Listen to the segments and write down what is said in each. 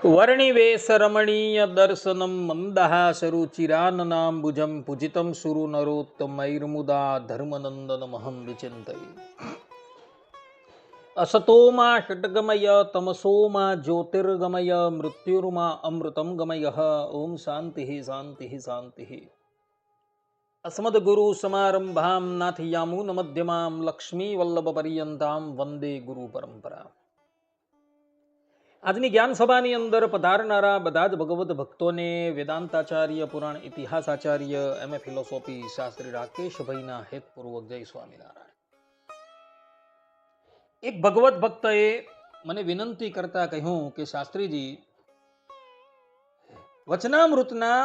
वर्णिवेशरमणीय दर्शनं मन्दहासरुचिराननाम्बुजं पूजितं सुरनरोत्तमैर्मुदा धर्मनन्दनमहं विचिन्तये। असतो मा षट्गमय तमसो मा ज्योतिर्गमय मृत्युर्मा अमृतं गमयः। ओम शान्तिः शान्तिः शान्तिः। अस्मद्गुरु समारंभां नाथयामुनमध्यमां लक्ष्मीवल्लभपर्यन्तां वंदे गुरु परंपरा। આજની જ્ઞાન સભાની અંદર પધારનારા બધા જ ભગવત ભક્તોને વેદાંતાચાર્ય, પુરાણ ઇતિહાસાચાર્ય, એમએ ફિલોસોફી શાસ્ત્રી રાકેશભાઈના હેતપૂર્વક જય સ્વામિનારાયણ. એક ભગવત ભક્તએ મને વિનંતી કરતા કહ્યું કે શાસ્ત્રીજી, વચનામૃતના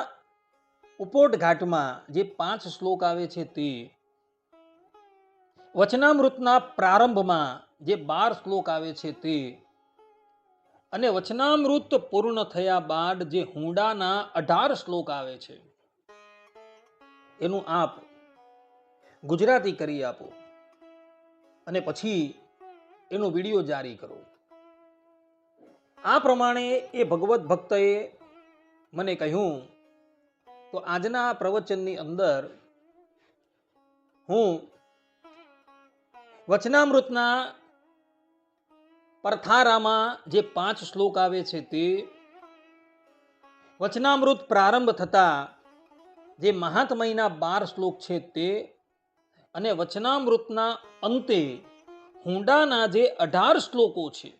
ઉપોટ ઘાટમાં જે 5 શ્લોક આવે છે તે, વચનામૃતના પ્રારંભમાં જે 12 શ્લોક આવે છે તે, અને વચનામૃત પૂર્ણ થયા બાદ જે હુંડાના 18 શ્લોક આવે છે એનું આપ ગુજરાતી કરી આપો અને પછી એનો વિડીયો જારી કરો. આ પ્રમાણે એ ભગવત ભક્તએ મને કહ્યું. તો આજના પ્રવચનની અંદર હું વચનામૃતના પરથારામાં જે 5 શ્લોક આવે છે તે, વચનામૃત પ્રારંભ થતા જે મહાત્મયના 12 શ્લોક છે તે, અને વચનામૃતના અંતે હુંડાના જે 18 શ્લોકો છે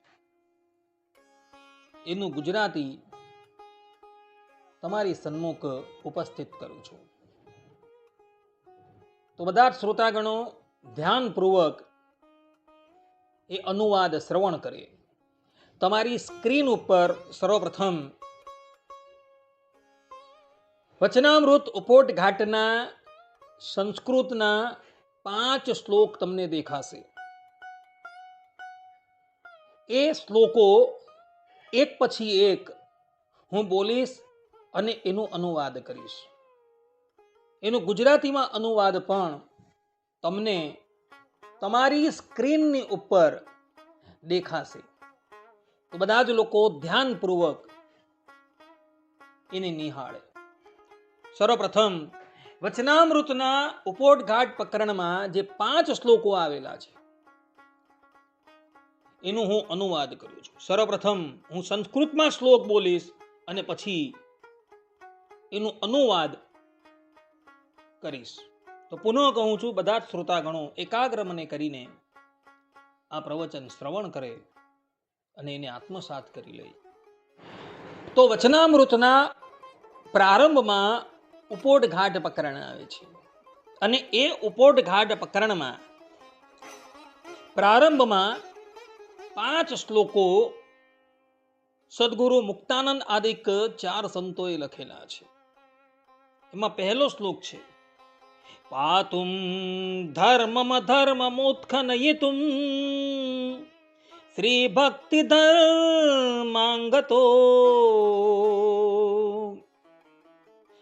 એનું ગુજરાતી તમારી સન્મુખ ઉપસ્થિત કરું છું. તો બધા જ શ્રોતાગણો ધ્યાનપૂર્વક એ અનુવાદ શ્રવણ કરે. તમારી સ્ક્રીન ઉપર સર્વપ્રથમ વચનામૃત ઉપોટ ઘાટના સંસ્કૃતના 5 શ્લોક તમને દેખાશે. એ શ્લોકો એક પછી એક હું બોલીશ અને એનું અનુવાદ કરીશ. એનું ગુજરાતીમાં અનુવાદ પણ તમને તમારી સ્ક્રીનની ઉપર દેખાશે. તો બધા જ લોકો ધ્યાનપૂર્વક એને નિહાળે. સર્વપ્રથમ વચનામૃતના ઉપોટ ઘાટ પ્રકરણમાં જે 5 શ્લોકો આવેલા છે એનું હું અનુવાદ કરું છું. સર્વપ્રથમ હું સંસ્કૃતમાં શ્લોક બોલીશ અને પછી એનું અનુવાદ કરીશ. તો પુનઃ કહું છું, બધા જ શ્રોતાગણો એકાગ્ર મને કરીને આ પ્રવચન શ્રવણ કરે અને એને આત્મસાત કરી લે. તો વચનામૃતના પ્રારંભમાં ઉપોટ ઘાટ પ્રકરણ આવે છે અને એ ઉપોટ ઘાટ પ્રકરણમાં પ્રારંભમાં 5 શ્લોકો સદગુરુ મુક્તાનંદ આદિક 4 સંતોએ લખેલા છે. એમાં પહેલો શ્લોક છે, પાતુમ ધર્મમ ધર્મમોત્ખનયિતુમ શ્રી ભક્તિ ધર્માંગતો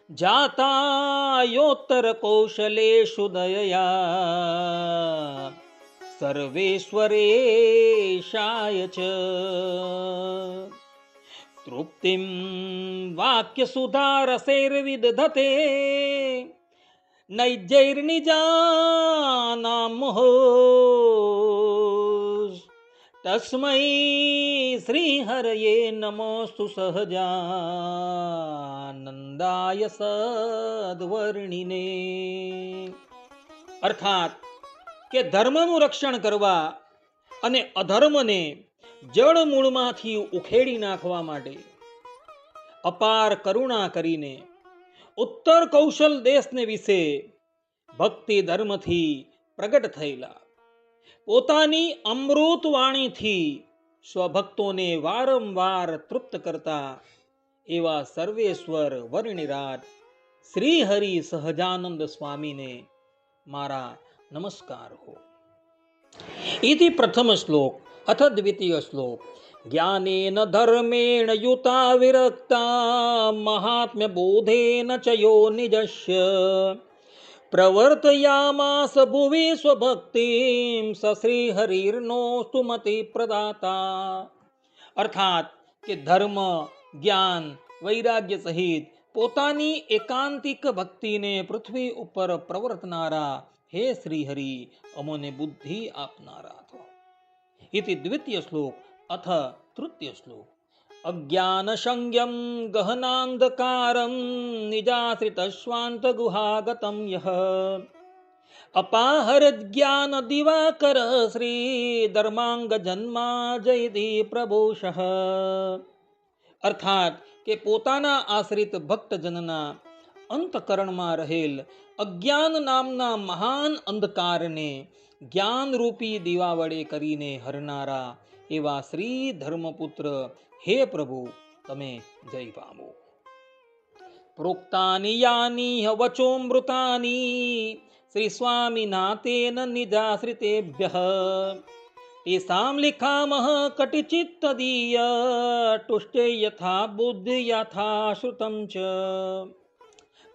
જાતાયોત્તર કૌશલેષુ દયયા સર્વેશ્વરેશાય ચ તૃપ્તિમ વાક્ય સુધારસૈર્વિદધતે નૈજૈર્નિજાનામુઃ તસ્મૈ શ્રી હરયે નમોસ્તુ સહજાનંદાય સદ્વર્ણિને. અર્થાત કે ધર્મનું રક્ષણ કરવા અને અધર્મને જળ મૂળમાંથી ઉખેડી નાખવા માટે અપાર કરુણા કરીને ઉત્તર કૌશલ દેશને વિશે ભક્તિ ધર્મથી પ્રગટ થયેલા પોતાની અમૃત વાણીથી સ્વભક્તોને વારંવાર તૃપ્ત કરતા એવા સર્વેશ્વર વર્ણિરાટ શ્રી હરિ સહજાનંદ સ્વામીને મારા નમસ્કાર હો. इति प्रथम श्लोक. अथ द्वितीय श्लोक. ज्ञानेन धर्मेण युता विरक्ता महात्म्य बोधेन च यो निजस्य प्रवर्तयामास भुवि स्वभक्तिं सश्री हरिर्नो सुमति प्रदाता. अर्थात કે ધર્મ, જ્ઞાન વૈરાગ્ય સહિત પોતાની એકાંતિક ભક્તિને પૃથ્વી ઉપર પ્રવર્તનારા હે શ્રી હરિ અમોને બુદ્ધિ આપનારા થો. ઇતિ દ્વિતીય શ્લોક અથ તૃતીય શ્લોક. અજ્ઞાન સંયમ ગહનાંધકારમ નિજાશ્રિત શ્વાંત ગુહાગતમ યહ અપાહર જ્ઞાન દિવાકર શ્રી ધર્માંગ જન્મા જયતિ પ્રભુષ. અર્થાત કે પોતાના આશ્રિત ભક્તજનના અંતકરણમાં રહેલ અજ્ઞાન નામના મહાન અંધકારને જ્ઞાનરૂપી દીવા વડે કરીને હરનારા એવા શ્રી ધર્મપુત્ર હે પ્રભુ તમે જય પામો. પ્રોક્તાની યાની વચોમૃતાની શ્રી સ્વામિનાથેન નિજાશ્રિતેભ્યઃ તેસામ લિખામઃ કટિચિત્તદીય તુષ્ટે યથા બુદ્ધિ યથા શ્રુતમ ચ.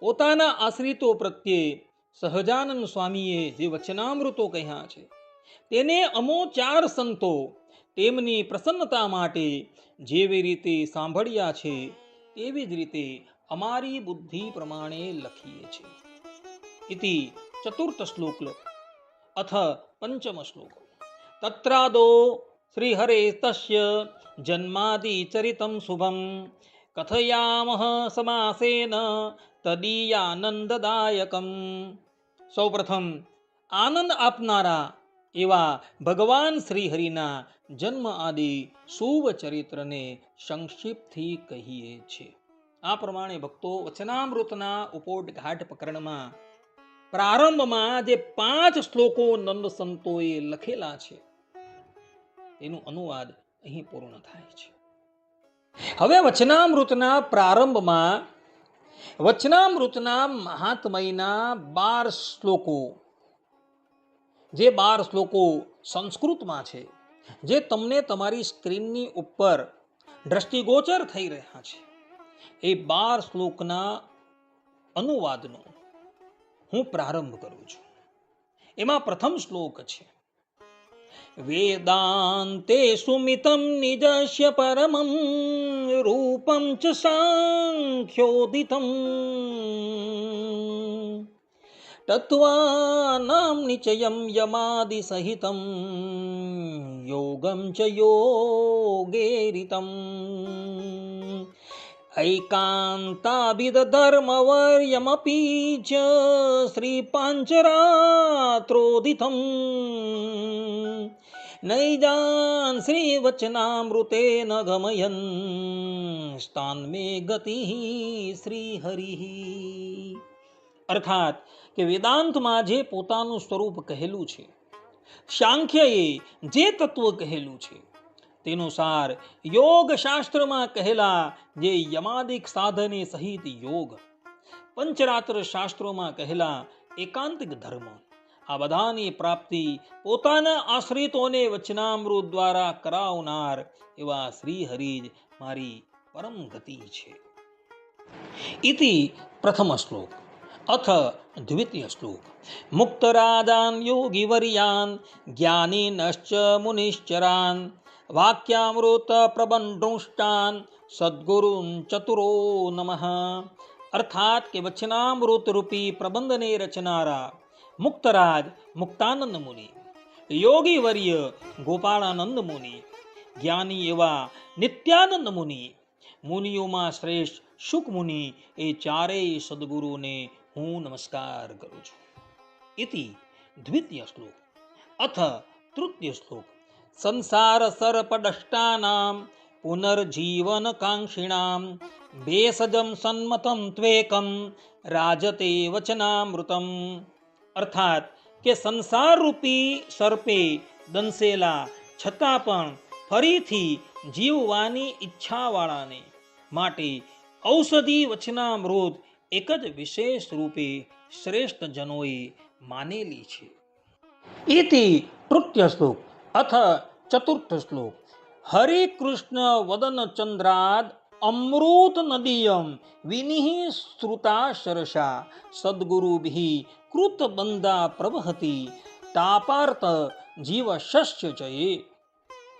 પોતાના આશ્રિતો પ્રત્યે સહજાનંદ સ્વામીએ જે વચનામૃતો કહ્યા છે તેને અમો 4 સંતો તેમની પ્રસન્નતા માટે જેવી રીતે સાંભળ્યા છે તેવી જ રીતે અમારી બુદ્ધિ પ્રમાણે લખીએ છીએ. ઇતિ ચતુર્થ શ્લોક અથ પંચમ શ્લોક. તત્રાદો શ્રી હરે તસ્ય જન્માદિ ચરિતમ શુભમ કથયામઃ સમાસેન તદીયાનંદદાયકમ. સૌપ્રથમ આનંદ આપનારા એવા ભગવાન શ્રી હરિના જન્મ આદિ શુભ ચરિત્રને સંક્ષિપ્તથી કહીએ છીએ. આ પ્રમાણે ભક્તો વચનામૃતના ઉપોદઘાટ પ્રકરણમાં પ્રારંભમાં જે 5 શ્લોકો નંદ સંતોએ લખેલા છે તેનું અનુવાદ અહીં પૂર્ણ થાય છે. હવે વચનામૃતના પ્રારંભમાં વચનામૃતના મહાત્મયના 12 શ્લોકો, જે 12 શ્લોકો સંસ્કૃતમાં છે, જે તમને તમારી સ્ક્રીનની ઉપર દ્રષ્ટિગોચર થઈ રહ્યા છે, એ 12 શ્લોકના અનુવાદનો હું પ્રારંભ કરું છું. એમાં પ્રથમ શ્લોક છે વેદાંતે સુમિતમ નિજસ્ય પરમં રૂપમ ચ સાંખ્યોદિતમ તત્વાનામ નિચયમ યમાદિ સહિતમ યોગમ ચ યોગેરિતમ ઐકાંતાભિદ ધર્મવર્યમપી ચ શ્રી પાંચરાત્રોદિતમ નૈજાન શ્રી વચનામૃતેન ગમયન સ્થાન્મે ગતિ શ્રી હરિ. અર્થાત કે વેદાંતમાં જે પોતાનું સ્વરૂપ કહેલું છે, સાંખ્યએ જે તત્વ કહેલું છે, તેનો સાર યોગ શાસ્ત્રમાં કહેલા જે યમાદિક સાધને સહિત યોગ, પંચરાત્ર શાસ્ત્રોમાં કહેલા એકાંતિક ધર્મ, આ બધાની પ્રાપ્તિ પોતાના આશ્રિતોને વચનામૃત દ્વારા કરાવનાર એવા શ્રી હરિ જ મારી પરમ ગતિ છે. ઇતિ પ્રથમ શ્લોક અથ દ્વિતીય શ્લોક. મુક્તરાજાન યોગીવર્યાન જ્ઞાનીનશ્ચ મુનિશ્ચરાન વાક્યામૃત પ્રબંધુષ્ટાન સદ્ગુરુન ચતુરો નમઃ. અર્થાત કે વચનામૃત રૂપી પ્રબંધને રચનારા મુક્તરાજ મુક્તાનંદ મુનિ, યોગીવર્ય ગોપાળાનંદ મુનિ, જ્ઞાની એવા નિત્યાનંદ મુનિ, મુનિઓમાં શ્રેષ્ઠ શુક મુનિ, એ ચારેય સદગુરુને હું નમસ્કાર કરું છું. ઇતિ દ્વિતીય શ્લોક અથ તૃતીય શ્લોક. સંસાર સર્પદષ્ટાનામ પુનર્જીવન કાંક્ષિણામ ભેષજમ સન્મતમ ત્વેકમ રાજતે વચનામૃતમ. અર્થાત કે સંસાર રૂપી સર્પે દંસેલા છતાં પણ ફરીથી જીવવાની ઈચ્છાવાળાને માટે ઔષધિ વચનામૃત એક જ વિશેષ રૂપે શ્રેષ્ઠ જનોએ માનેલી છે. ઇતિ તૃતીય શ્લોક અથ ચતુર્થ શ્લોક. હરે કૃષ્ણ વદન ચંદ્રાદ અમૃત નદીયમ વિનિઃ શ્રુતા શરષા સદ્ગુરુભિઃ કૃત બંધા પ્રવહતિ તાપાર્ત જીવ શસ્ય ચયે.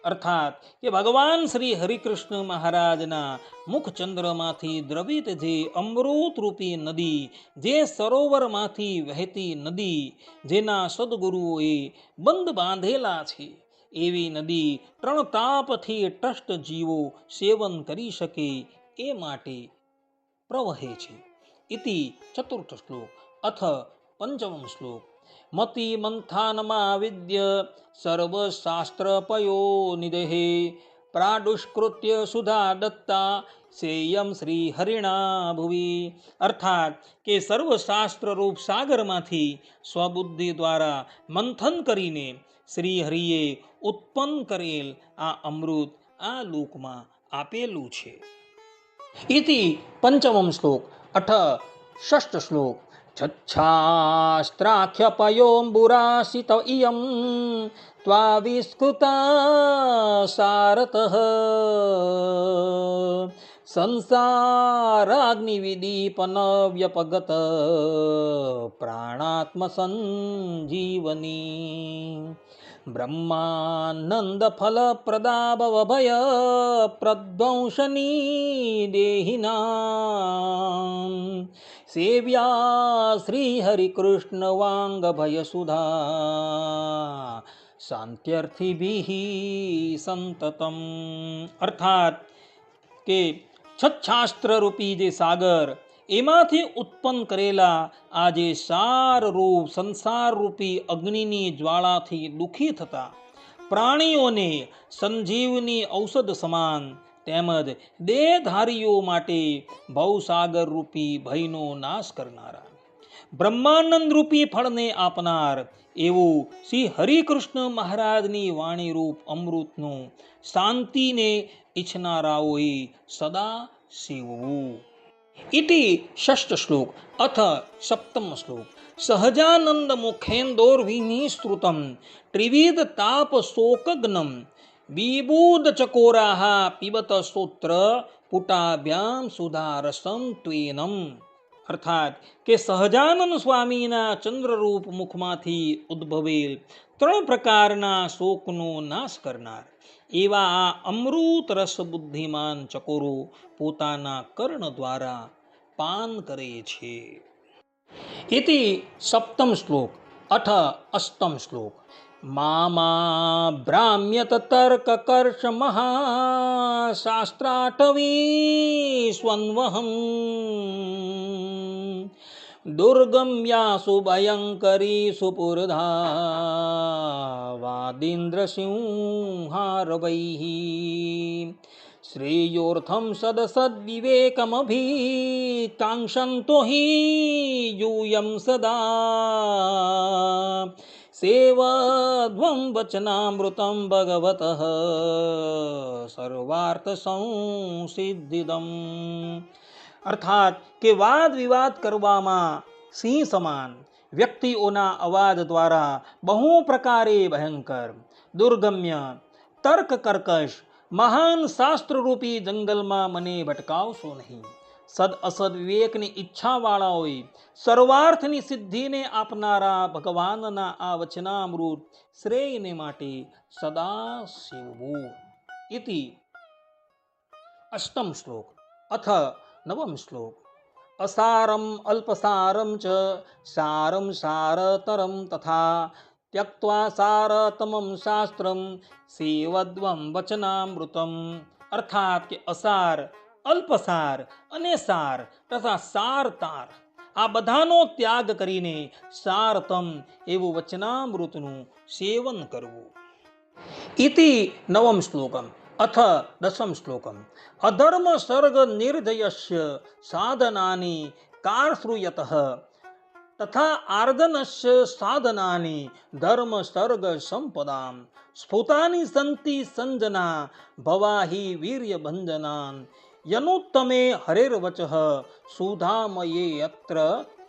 અર્થાત કે ભગવાન શ્રી હરિકૃષ્ણ મહારાજના મુખચંદ્રમાંથી દ્રવિત જે અમૃત રૂપી નદી, જે સરોવરમાંથી વહેતી નદી, જેના સદગુરુઓએ બંધ બાંધેલા છે, એવી નદી 3 તાપથી તસ્ત જીવો સેવન કરી શકે એ માટે પ્રવહે છે. ઇતિ ચતુર્થ શ્લોક. અથ પંચમ શ્લોક. મતિ મંથાનમાં વિદ્ય સર્વશાસ્ત્રપયો નિદેહે પ્રાદુષ્કૃત્ય સુધા દત્તા સેયમ શ્રી હરિણા ભુવિ. અર્થાત કે સર્વશાસ્ત્ર રૂપ સાગરમાંથી સ્વબુદ્ધિ દ્વારા મંથન કરીને શ્રી હરિએ ઉત્પન્ન કરેલ આ અમૃત આ લોકમાં આપેલું છે. ઇતિ પંચમમ શ્લોક. અથ ષષ્ઠ શ્લોક. છચ્છાસ્ત્રાખ્યપયોમ્બુરાસિત ઇયં ત્વા વિસ્કૃતા સારતઃ સંસારાગ્નિવિદીપન વ્યપગત પ્રાણાત્મ સંજીવની બ્રહ્માનંદ ફલ પ્રદાભય પ્રદ્વંશની દેહિનામ સેવ્યા શ્રી હરિકૃષ્ણ વાંગ ભય સુધા શાંત્યર્થિભિઃ સંતતમ. અર્થાત કે છચ્છાસ્ત્ર રૂપી જે સાગર, એમાંથી ઉત્પન્ન કરેલા આ જે સારરૂપ સંસાર રૂપી અગ્નિની જ્વાળાથી દુઃખી થતા પ્રાણીઓને સંજીવની ઔષધ સમાન, તેમજ દેહધારીઓ માટે ભવસાગર રૂપી ભયનો નાશ કરનારા, બ્રહ્માનંદ રૂપી ફળને આપનાર એવું શ્રી હરિકૃષ્ણ મહારાજની વાણી રૂપ અમૃતનું શાંતિને ઈચ્છનારાઓએ સદા સેવવું. ઇતિ ષષ્ઠ શ્લોક. અથ સપ્તમ શ્લોક. સહજાનંદ મુખેન્દોર્વિનિસ્તૃતમ ત્રિવિધ તાપ શોકગ્નમ વિબુધ ચકોરાહ પિબત સ્તોત્ર પુટાભ્યામ સુધારસમ ત્વેનમ. અર્થાત કે સહજાનંદ સ્વામીના ચંદ્રરૂપ મુખમાંથી ઉદ્ભવેલ 3 પ્રકારના શોકનો નાશ કરનાર એવા આ અમૃત રસ બુદ્ધિમાન ચકોરો પોતાના કર્ણ દ્વારા પાન કરે છે. ઇતિ સપ્તમ શ્લોક. અથ અષ્ટમ શ્લોક. મામા ભ્રામ્યત તર્ક કર્ષ મહાશાસ્ત્રાટવી સ્વન્વહમ દુર્ગમ્યાસુ ભયંકરી સુપુરધા વાદીન્દ્ર સિંહારવૈઃ શ્રેયોર્થમ સદસદ્વિવેકમભિકાંક્ષન્તો હિ यूयं સદા સેવધ્વં વચનામૃતં ભગવતઃ સર્વાર્થ સંસિદ્ધિદમ. અર્થાત કે વાદ વિવાદ કરવામાં સિંહ સમાન વ્યક્તિઓના અવાજ દ્વારા બહુ પ્રકારે ભયંકર, દુર્ગમ્ય, તર્ક કર્કશ મહાન શાસ્ત્રરૂપી જંગલમાં મને ભટકાવશો નહીં. સદ અસદ વિવેકની ઈચ્છાવાળાઓએ સર્વાર્થની સિદ્ધિને આપનારા ભગવાનના આ વચનામૃત શ્રેયને માટે સદા સેવવું. ઇતિ અષ્ટમ શ્લોક. અથ નવમ શ્લોક. અસારમ અલ્પસારમ ચ સારમ સારતરમ તથા ત્યક્ત્વા સારતમમ શાસ્ત્રમ સેવદ્વમ વચનામૃતમ. અર્થાત કે અસાર, અલ્પસાર અને સાર તથા સારતાર આ બધાનો ત્યાગ કરીને સારતમ એવું વચનામૃતનું સેવન કરવું. ઇતિ નવમ શ્લોકમ. અથ દશમ શ્લોકમ. અધર્મ સર્ગ નિર્જયસ્ય સાધનાની કાર્શ્રૂયતઃ તથા આર્દનસ્ય સાધનાની ધર્મ સર્ગ સંપદામ સ્ફુતાની સંતિ સંજના ભવાહી વીર્ય ભંજનાન યનુત્તમે હરેર્વચઃ સુધામયે યત્ર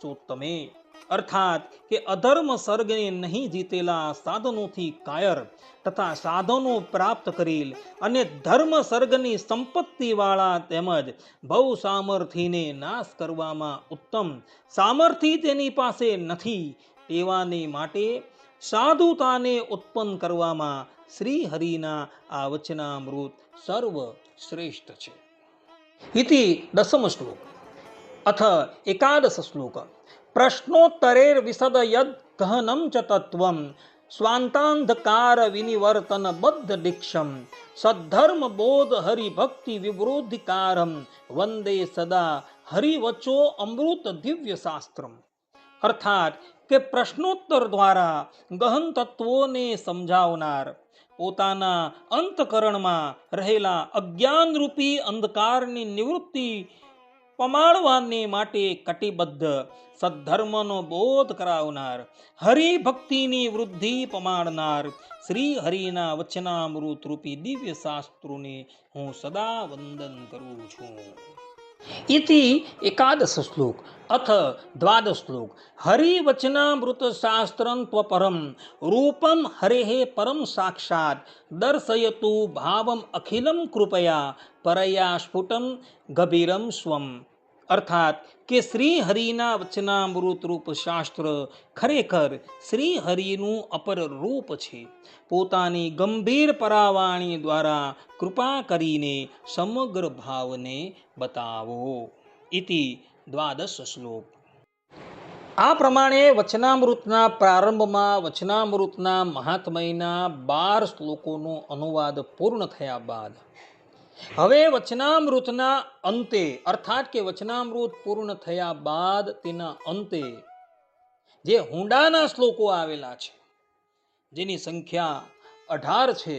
ચોત્તમે. અર્થાત કે અધર્મ સર્ગને નહીં જીતેલા સાધનોથી કાયર તથા સાધનો પ્રાપ્ત કરેલ અને ધર્મ સર્ગની સંપત્તિવાળા તેમજ ભવ સામર્થ્યને નાશ કરવામાં ઉત્તમ સામર્થ્ય તેની પાસે નથી તેવાને માટે સાધુતાને ઉત્પન્ન કરવામાં શ્રી હરિના આ વચનામૃત સર્વ શ્રેષ્ઠ છે. ઇતિ દસમ શ્લોક અથ એકાદશ શ્લોક પ્રશ્નોત્તરેર વિશદ યદ ગહનમ ચ તત્વમ સ્વાંતાંધકાર વિનિવર્તન બદ્ધ દીક્ષમ સદ્ધર્મ બોધ હરિભક્તિ વિવૃદ્ધિકારમ વંદે સદા હરિવચો અમૃત દિવ્ય શાસ્ત્રમ. અર્થાત કે પ્રશ્નોત્તર દ્વારા ગહન તત્વોને સમજાવનાર, પોતાના અંતકરણમાં રહેલા અજ્ઞાનરૂપી અંધકારની નિવૃત્તિ પમાડવાને માટે કટિબદ્ધ, સદ્ધર્મનો બોધ કરાવનાર, હરિભક્તિની વૃદ્ધિ પમાડનાર શ્રી હરિના વચનામૃત રૂપી દિવ્ય શાસ્ત્રોને હું સદા વંદન કરું છું. ઇતિ એકાદશ શ્લોક અથ દ્વાદશ શ્લોક હરિવચનામૃત શાસ્ત્રં ત્વપરમ રૂપમ હરેઃ પરમ સાક્ષાત દર્શયતુ ભાવમ અખિલમ કૃપયા પરયા સ્ફુટમ ગભીરમ સ્વમ. અર્થાત કે શ્રી હરિના વચનામૃત રૂપ શાસ્ત્ર ખરેખર શ્રી હરિનું અપર રૂપ છે. પોતાની ગંભીર પરાવાણી દ્વારા કૃપા કરીને સમગ્ર ભાવને બતાવો. ઇતિ દ્વાદશ શ્લોક. આ પ્રમાણે વચનામૃતના પ્રારંભમાં વચનામૃતના મહાત્મયના 12 શ્લોકોનો અનુવાદ પૂર્ણ થયા બાદ હવે વચનામૃતના અંતે, અર્થાત કે વચનામૃત પૂર્ણ થયા બાદ તેના અંતે જે હુંડાના શ્લોકો આવેલા છે, જેની સંખ્યા 18 છે,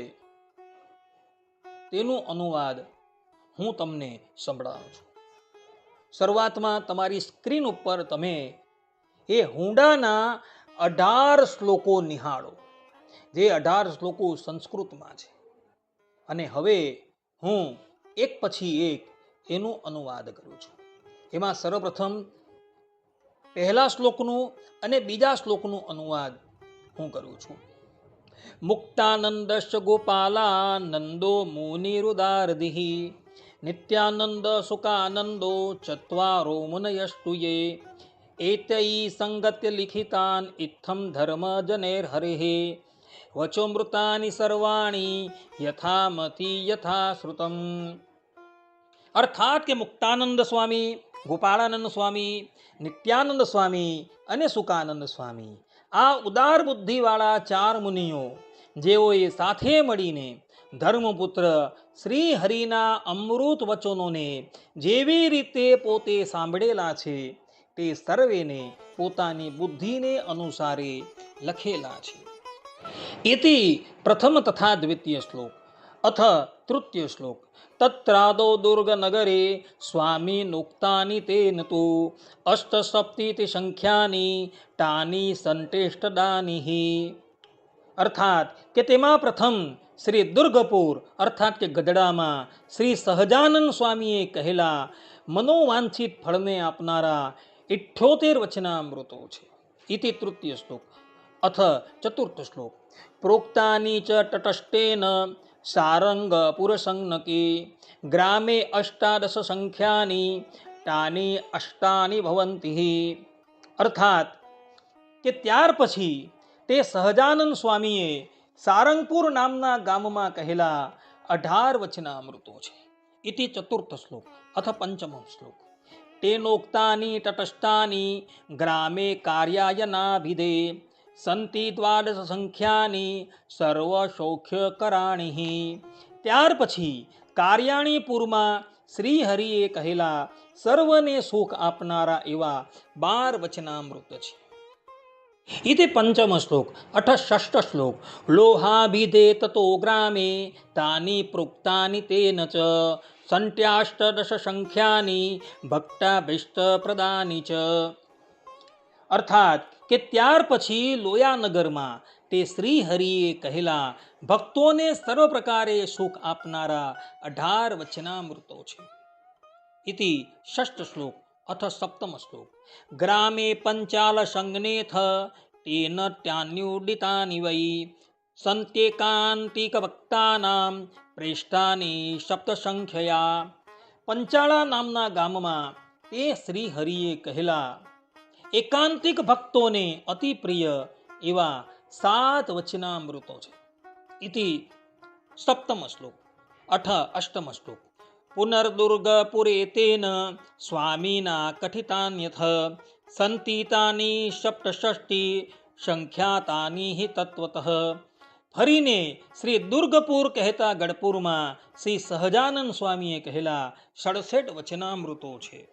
તેનો અનુવાદ હું તમને સંભળાવું છું. શરૂઆતમાં તમારી સ્ક્રીન ઉપર તમે એ હુંડાના 18 શ્લોકો નિહાળો, જે 18 શ્લોકો સંસ્કૃતમાં છે. અને હવે હું એક પછી એક એનો અનુવાદ કરું છું. એમાં સર્વપ્રથમ પહેલા શ્લોકનું અને બીજા શ્લોકનું અનુવાદ હું કરું છું. મુક્તાનંદશ્ચ ગોપાલાનંદો મુનિરુદારદિઃ નિત્યાનંદ સુકાનંદો ચત્વારો મુનયસ્તુયે એતૈ સંગત્ય લિખિતાન ઇત્થમ ધર્મ જનેર હરેઃ વચોમૃતાની સર્વાણી યથામતિ યથા શ્રુતમ. અર્થાત કે મુક્તાનંદ સ્વામી, ગોપાળાનંદ સ્વામી, નિત્યાનંદ સ્વામી અને સુકાનંદ સ્વામી, આ ઉદાર બુદ્ધિવાળા 4 મુનિઓ, જેઓએ સાથે મળીને ધર્મપુત્ર શ્રી હરિના અમૃત વચનોને જેવી રીતે પોતે સાંભળેલા છે, તે સર્વેને પોતાની બુદ્ધિને અનુસારે લખેલા છે. ઇતિ પ્રથમ તથા દ્વિતીય શ્લોક અથ તૃતીય શ્લોક તત્રાદો દુર્ગનગરે સ્વામી નોક્તાની તેન તુ અષ્ટસપ્તિતિ સંખ્યાની તાની સંટેષ્ટદાનિઃ. અર્થાત કે તેમાં પ્રથમ શ્રી દુર્ગપુર, અર્થાત કે ગઢડામાં શ્રી સહજાનંદ સ્વામીએ કહેલા મનોવાંછિત ફળને આપનારા 78 વચનામૃતો છે. ઇતિ તૃતીય શ્લોક અથ ચતુર્થ શ્લોક પ્રોક્તાની ચ તટસ્થેન સારંગ પુરસંનકી ગ્રામે 18 સંખ્યાની તાની અષ્ટાની ભવંતિઃ. અર્થાત કે ત્યાર પછી તે સહજાનંદ સ્વામીએ સારંગપુર નામના ગામમાં કહેલા 18 વચનામૃતો છે. ઇતિ ચતુર્થ શ્લોક અથ પંચમો શ્લોક તેનોક્તાની તટસ્થાની ગ્રામે કાર્યાયનાભિધે સંતિ 12 સંખ્યાની સર્વ સૌખ્ય કરાણીઃ. ત્યાર પછી કાર્યાણીપુરમાં શ્રી હરિએ કહેલા સર્વને સુખ આપનારા એવા 12 વચનામૃત છે. ઇતિ પંચમ શ્લોક અથ ષષ્ઠ શ્લોક લોહાભિધે તતો ગ્રામે તાની પ્રોક્તાની તેન ચ સંત્યાષ્ટદશ સંખ્યાની ભક્તાભીષ્ટ પ્રદાની ચ. અર્થાત કે ત્યાર પછી લોયાનગરમાં તે શ્રી હરિએ કહેલા ભક્તોને સર્વ પ્રકારે સુખ આપનારા 18 વચનામૃતો છે. ઇતિ ષષ્ઠ શ્લોક અથ સપ્તમ શ્લોક ગ્રામે પંચાલ સંજ્ઞેથ તેન ત્યાન્યુડિતાની વૈ સંત્યેકાંતિક ભક્તાનામ પ્રેષ્ઠાની સપ્ત સંખ્યયા. પંચાળા નામના ગામમાં તે શ્રી હરિએ કહેલા એકાંતિક ભક્તોને અતિ પ્રિય એવા 7 વચનામૃતો છે. इति सप्तम श्लोक। अथ अष्टम श्लोक। पुनर्दुर्गपुरे तेन स्वामिना कथितान्यथ संतीतानि सप्तषष्टि संख्यातानि हि तत्वतः। ફરીને શ્રી દુર્ગપુર કહેતા ગઢપુરમાં શ્રી સહજાનંદ સ્વામીએ કહેલા 67 વચનામૃતો છે.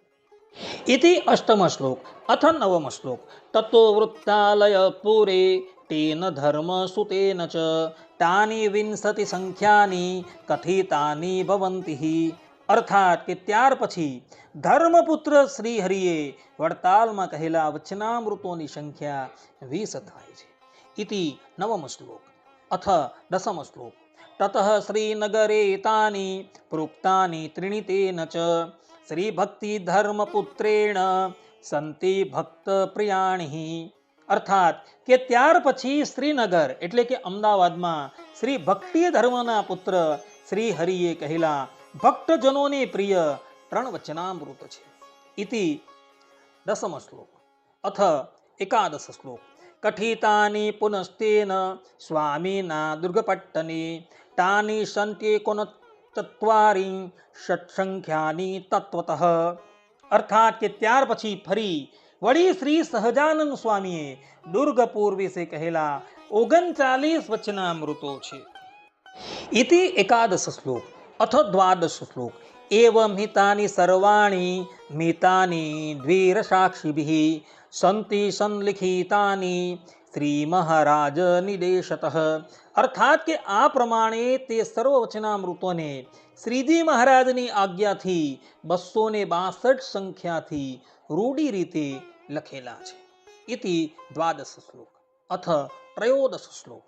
इति अष्टम श्लोक। अथ नवम श्लोक। ततो वृत्तालय पुरे तेन धर्म सुतेन च तानि विंशति संख्यानि कथितानि भवन्ति हि। अर्थात કે ત્યાર પછી ધર્મપુત્ર શ્રી હરિએ વડતાલમાં કહેલા વચનામૃતોની સંખ્યા 20 થાય છે. इति नवम श्लोक। अथ दशम श्लोक। ततः श्रीनगरे तानि प्रोक्तानि त्रीणि तेन च श्री भक्ति धर्मपुत्रेण संति भक्त प्रियाणि। अर्थात કે ત્યાર પછી શ્રીનગર એટલે કે અમદાવાદમાં શ્રી ભક્તિ ધર્મના પુત્ર શ્રી હરિએ કહેલા ભક્તજનોને પ્રિય 3 વચનામૃત છે. इति दशम श्लोक। अथ एकादश श्लोक। कथितानि पुनस्तेन स्वामिना दुर्गपट्टने तानि सन्त्येकोनचत्वारि षट्संख्यानि तत्वतः। अर्थात કે ત્યાર પછી ફરી વળી શ્રી સહજાનંદ સ્વામીએ દુર્ગપુર વિશે કહેલા 39 વચનામૃતો છે. इति एकादश श्लोक। अथ द्वादश श्लोक। एवं हितानि सर्वाणि मितानि द्विरसाक्षिभिः संति संलिखितानि श्री महाराज निदेशतः। अर्थात કે આ પ્રમાણે તે સર્વ વચનામૃતોને શ્રીજી મહારાજની આજ્ઞાથી 262 સંખ્યાથી રૂઢી રીતે લખેલા છે. इति द्वादश श्लोक। अथ त्रयोदश श्लोक।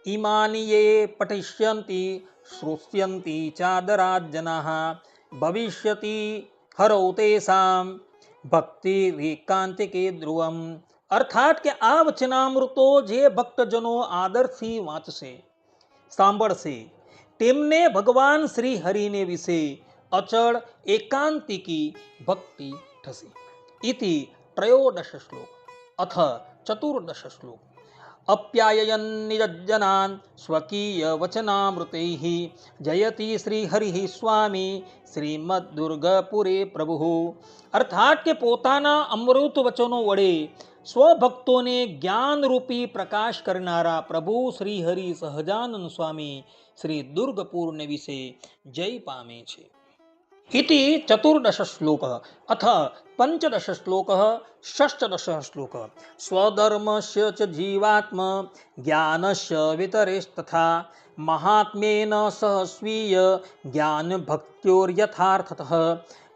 इमानि ये पठिष्यन्ति श्रोष्यन्ति चादराज्जनाः भविष्यति हरौ तेषां भक्तिरेकान्तिके ध्रुवम्। अर्थात કે આ વચનામૃતો જે ભક્તજનો આદરથી વાંચશે સાંભળશે તેમને ભગવાન શ્રી હરિને વિશે અચળ એકાંતિકી ભક્તિ થશે. इति त्रयोदश श्लोक। अथ चतुर्दश श्लोक। अप्याययन् निजज्जनान् स्वकीय वचनामृतैः जयति श्रीहरिः स्वामी श्रीमद्दुर्गपुरे प्रभुः। अर्थात કે પોતાના અમૃત વચનો વડે સ્વભક્તોને જ્ઞાનરૂપી પ્રકાશ કરનારા પ્રભુ શ્રી હરિ સહજાનંદ સ્વામી શ્રી દુર્ગપુરને વિશે જય પામે છે. इति चतुर्दश श्लोक। अथ पंचदश श्लोक। षष्ठदश श्लोक। स्वधर्मस्य च जीवात्म ज्ञानस्य वितरेस्तथा महात्म्येन सह स्वीय ज्ञान भक्त्योर्यथार्थतः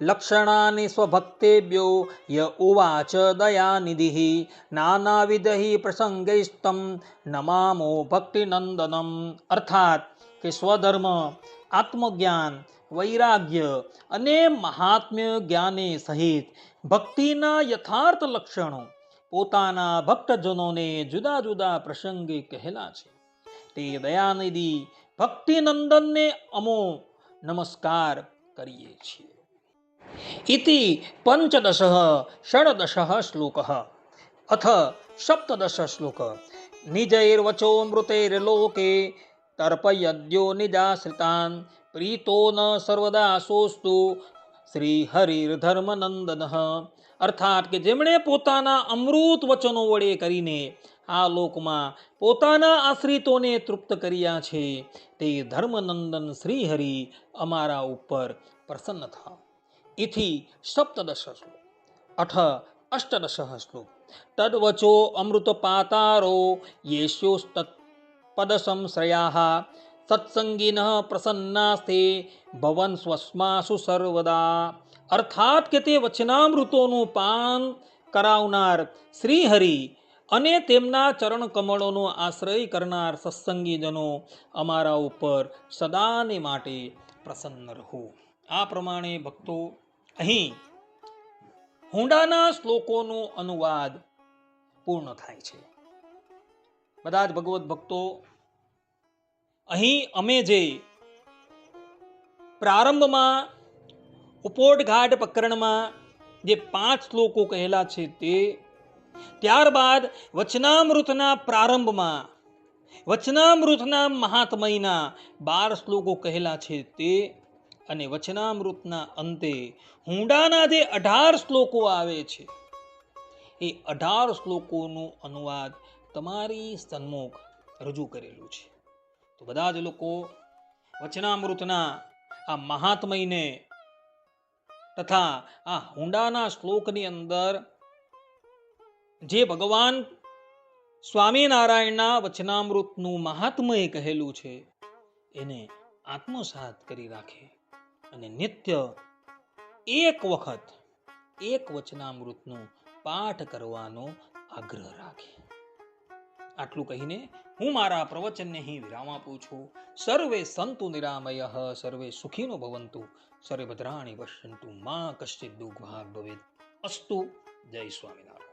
लक्षणानि स्वभक्तेभ्यो य उवाच दयानिधिः नानाविधैः प्रसंगैस्तं नमामो भक्तिनंदनम। अर्थात કે સ્વધર્મ આત્મજ્ઞાન વૈરાગ્ય અને મહાત્મ્ય જ્ઞાને સહિત ભક્તિના યથાર્થ લક્ષણો પોતાના ભક્તજનોને જુદા જુદા પ્રસંગે કહેલા છે. તે દયાનિધિ ભક્તિનંદનને અમો નમસ્કાર કરીએ છીએ. इति पंचदशः षडदशः श्लोकः। अथ सप्तदश श्लोक। निजैर्वचोऽमृतैर्लोके तर्पयद्यो निजाश्रितान् प्रीतो न सर्वदा सोस्तु શ્રીહરિર્ધર્મનંદનઃ. અર્થાત કે જેમણે પોતાના અમૃત વચનો વડે કરીને આ લોકમાં પોતાના આશ્રિતોને તૃપ્ત કર્યા છે તે ધર્મનંદન શ્રીહરિ અમારા ઉપર પ્રસન્ન થાવ. इति सप्तदश श्लोक। अथ अष्टदश श्लोक। तद्वचो अमृतपातारो येष्योस्तत्पदसंश्रयाः सत्संगिनः प्रसन्नास्ते भवन स्वस्मासु सर्वदा. अर्थात કે તે વચનામૃતોનું પાન કરાવનાર શ્રીહરિ અને તેમના ચરણ કમળોનો આશ્રય કરનાર સત્સંગીજનો અમારા ઉપર સદાને માટે પ્રસન્ન રહો. આ પ્રમાણે ભક્તો અહીં હુંડાના શ્લોકોનો અનુવાદ પૂર્ણ થાય છે. બધા જ ભગવત ભક્તો, અહીં અમે જે પ્રારંભમાં ઉપોટઘાટ પ્રકરણમાં જે 5 શ્લોકો કહેલા છે તે, ત્યારબાદ વચનામૃતના પ્રારંભમાં વચનામૃતના મહાત્મયના 12 શ્લોકો કહેલા છે તે અને વચનામૃતના અંતે હુંડાના જે 18 શ્લોકો આવે છે એ 18 શ્લોકોનું અનુવાદ તમારી સન્મુખ રજૂ કરેલું છે. તો બધા જ લોકો વચનામૃતના આ મહાત્મયને તથા આ હુંડાના શ્લોકની અંદર જે ભગવાન સ્વામિનારાયણના વચનામૃતનું મહાત્મય કહેલું છે એને આત્મસાત કરી રાખે અને નિત્ય એક વખત એક વચનામૃતનું પાઠ કરવાનો આગ્રહ રાખે. આટલું કહીને હું મારા પ્રવચનને અહીં વિરામ આપું છું. સર્વે સંતુ નિરામયઃ, સર્વે સુખીનો ભવંતુ, સર્વે ભદ્રાણિ પશ્યન્તુ, મા કશ્ચિદ દુઃખભાગ ભવેત. અસ્તુ. જય સ્વામિનારાયણ.